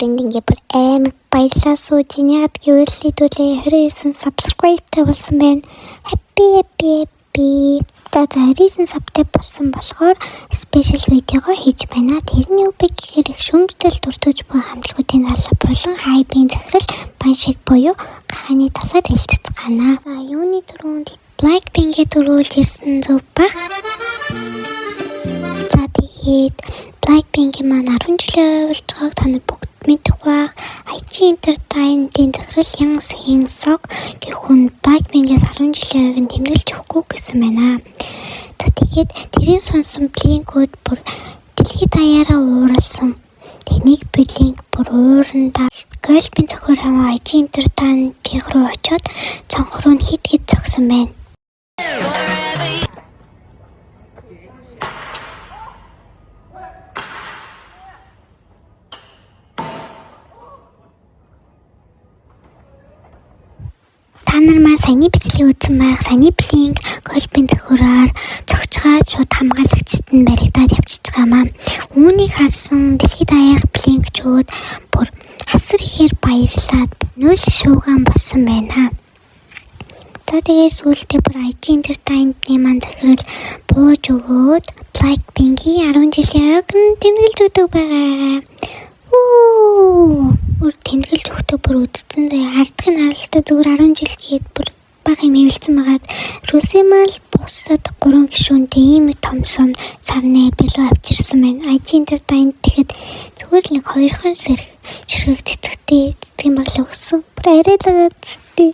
ингээд бүр амар баярлалаа сууж яагаад гэвэл хэдүүлээ 29 subscribe болсон байна. Happy. За 29 subscribe болсон болохоор special видеого хийж байна. Тэр нь юу бэ гэхээр их шүүмжлэл дуртаж буй хамтлагуудын залбирлан хайбын захирал баншиг буюу гахааны талаар хэлцэж гана. За юуны түрүүнд Blackpink-ийг төрүүлж ирсэн зөв баг. За тэгээд Blackpink-ийн маань 10 жилийн болж байгааг та нар бүгд мэдэх баг. IG Entertainment-ийн захирал Yang Seung-sok гэх хүн Blackpink-ээс 10 жилийн ойг тэмдэглэж өгөхгүй гэсэн байна. За тэгээд тэрийн сонсон Blink-үүд бүр дэлхийд даяараа ууралсан. Тэнийг Blink бүр уурандаа Girl-ийн зохиор хамаа IG Entertainment-ийн руу очиод цонхроо нь хит зогсон байна. Та нар маань саяны бичлэг үзсэн байх. Саяны Blink Girl-ийн зохиороор зогцоод шууд хамгаалагчд нь баригдаад явчихж байгаа маа. Үүнийг харсан дэлхийд даяарх Blink-чүүд бүр асар ихээр баярлаад нөл шууган болсон байна. За тэгээд сүүлдээ бүр IG Entertainment-ийн маань захирал бууж өгөөд Blackpink-ийн 10 жилийн ойг нь тэмдэглэж өгдөг байгаа. Бүр тэмдэглэж өгдөг бүр үдцэн заяа ардхын харалтаа зүгээр 10 жил гээд бүр бага юм эвэлсэн байгаад Русимал бусад 3 гишүүнтэй ийм томсон сарны билүү авчирсан байна. IG Entertainment тэгэхэд зүгээр л 2 ширхэг цэцгэн баглаа өгсөн. Бүр арай л цэцтэй.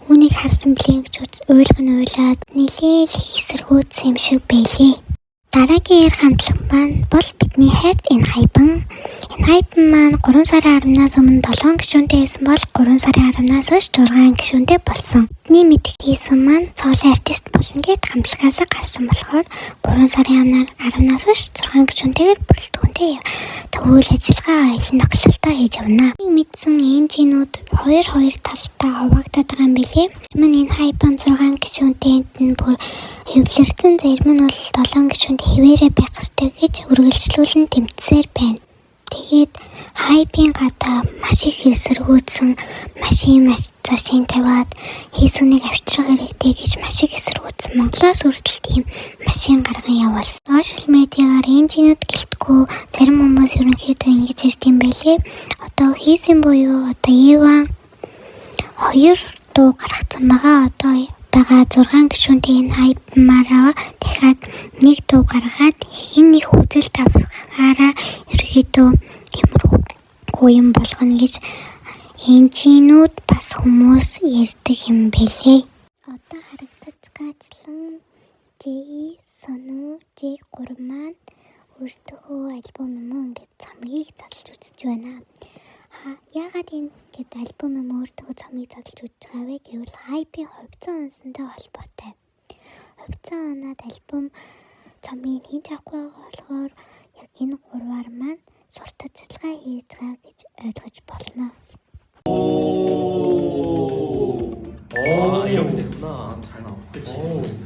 Үүнийг харсан Blink-чүүд уйлаад нэлээл эсэргүүцсэн юм шиг байлээ. Дараагийн ярих хамтлаг маань бол бидний хайрт энэ хайбан. Энэ хайбан маань 3 сарын 10-наас өмнө 7 гишүүнтэй байсан бол 3 сарын 10-наас хойш 6 гишүүнтэй болсон. Бидний мэдгэсэн маань цоолын артист болно гэд хамтлагаас гарсан болохоор 3 сарын 10-наас хойш 6 гишүүнтэйгээр бүрэлдэхүүнтэй төвөөл ажиллагаа аялын тогтолцоо хийж явна. Мэдсэн энжинүүд 2 талтай хуваагдаад байгаа юм билээ. Манай энэ хайбан 6 гишүүнтэйд нь бүр хэвлэрсэн, зарим нь бол 7 гишүүнд хэвээрээ байх ёстой гэж үргэлжлүүлэн тэмцсээр байна. Тэгээд хайбын гадаа маш их эсэргүүцсэн машин тавиад хийсүнийг авчрах хэрэгтэй гэж маш их эсэргүүцсэн. Монголоос хүртэл тийм машин гарган явуулсан. Сошиал медиагаар энжинүүд гэлтгүй зарим хүмүүс ерөнхийдөө ингэж ярьд юм байлээ. Одоо хийсэн буюу одоо Иван 2 дуу гаргацсан байгаа. Одоо байгаа 6 гишүүнтэй энэ хайбмаараа дахиад 1 дуу гаргаад хин нэг хүзэлт авахаараа ерөөдөө ямаргүй юм болгоно гэж энжинүүд бас хүмүүс ярьдаг юм бэлээ. Одоо харагдаж гайчлан J3 маань өөртөө альбом юм ингээд цамгийг задлж үзэж байна. Яагаад ингээд альбом юм өөртөө цамгийг задлж үзэж байгаа вэ гэвэл хайпийн хувьцаа унсантай холбоотой. Хувьцаа унаад альбом цамгийг хийж авахгүй болохоор яг энэ 3-аар маань сурталчилгаа хийж байгаа гэж ойлгож болно. 이렇게 됐구나. 잘 나왔어. 그치?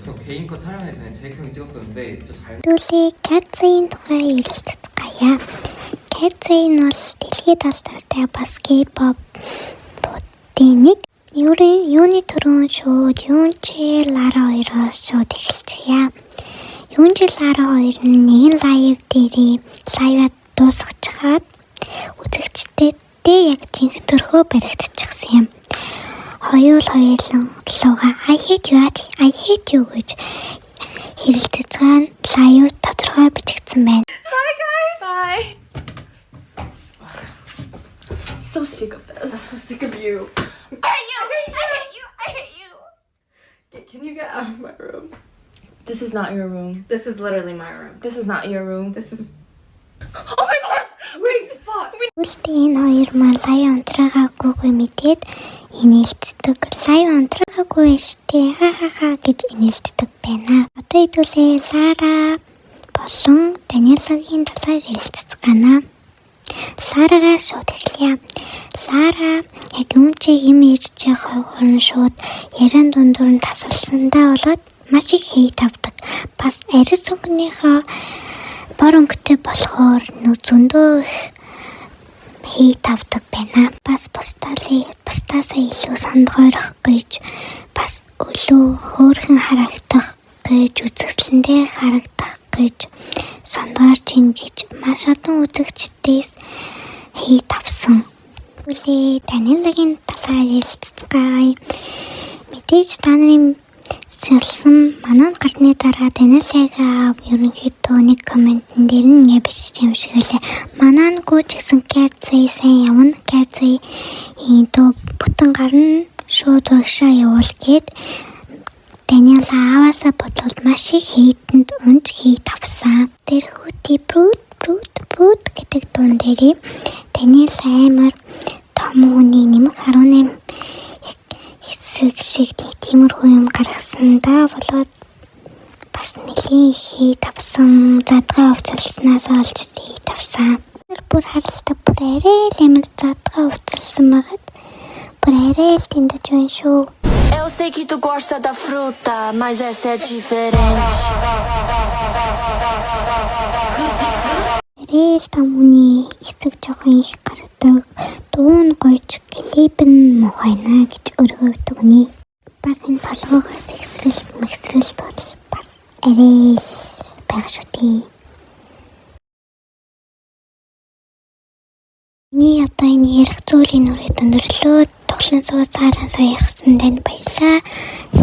저 개인 거 촬영하기 전에 제이크랑 찍었었는데 진짜 잘 Дүүлээ Cat's-ийн тухай ярилцах гаяа. Cat's-ийн бол дэлхийд алдартай баскетболын нэг. Юуны түрүүн шууд Юунчи Лара 2-оос шууд эхэлчихье. Юунчи Лара 2 нь нэг лайв лайвад дуусгачаад үзэгчдэд яг жинхэнэ төрхөө баригдчихсан юм. Хоёулаа I hate you гэж хэрэлдэж байгаа нь лайв тодорхой бичигдсэн байна. Bye guys. Bye. I'm so sick of this. I'm so sick of you. I hate you. Can you get out of my room? This is not your room. This is literally my room. This is not your room. This is. Oh my gosh! Wait, fuck. Үлдээ энэ хоёр маань лайв унтраагаагүй мэдээд инээлддэг. Лайв унтраагаагүй штэ хаа гэж инээлддэг байна. Одоо хэдүүлээ Лара болон Даниэлагийн талаар ярилцах гана. Ларагаас шууд эхлэе. Лара яг Юунчиг юм ирж байгаа шууд яран дундуур нь тасалсандаа болоод маш их хейт авдаг. Бас арис өнгөнийхөө бор өнгөтэй болохоор зөндөө их хий тавдаг байна. Бас бусдаасаа илүү сондгойрох гэж бас өлөө хөөрхөн харагдах гэж үзэсгэлэнтэй харагдах гэж сондгойрч ийн гэж маш олон үзэгчдээс хий тавсан. Үлээ Данилагийн талаар ярилцгаая. Мэдээж та нарын сэлсэн манаа гарсны дараа Данилагаа ерөнхийдөө нэг комментэн дээр нь ингэ бичиж юм шиг үлээ. Манаангүй ч гэсэн Кэцэй сайн явна. Кэцэй дөө бүтэн гарна шууд урагшаа явуул гэд Даниэла аваасаа бодлоод маш их хийтэнд унж хий тавсан. Тэр хүүти брут гэдэг дуун дээр Даниэла амар том хүний нэмэг 18 хэсэг шиг тиймэрхүү юм гаргасандаа болоод бас нэлийн хий тавсан. Задгаа увцалснаас олж хий тавсан. Бүр харалтаа бүр арай л амар задгаа увцалсан байгаад бүр арай л тэндэж байна шүү. Eu sei que tu gosta da fruta, mas essa é diferente. Арай л том хүний эсэг жоохон их гардаг. Дуун гойч клип нь мухайна гэж өргөвдөг үний. Бас энэ толгоогоос экстрэлт бол бас арай л байх шүү дээ. Одоо энэ ярих зүйлийн үрээд өндөрлөө. Тоглон суу цаалан сая ярихсан танд баярлалаа.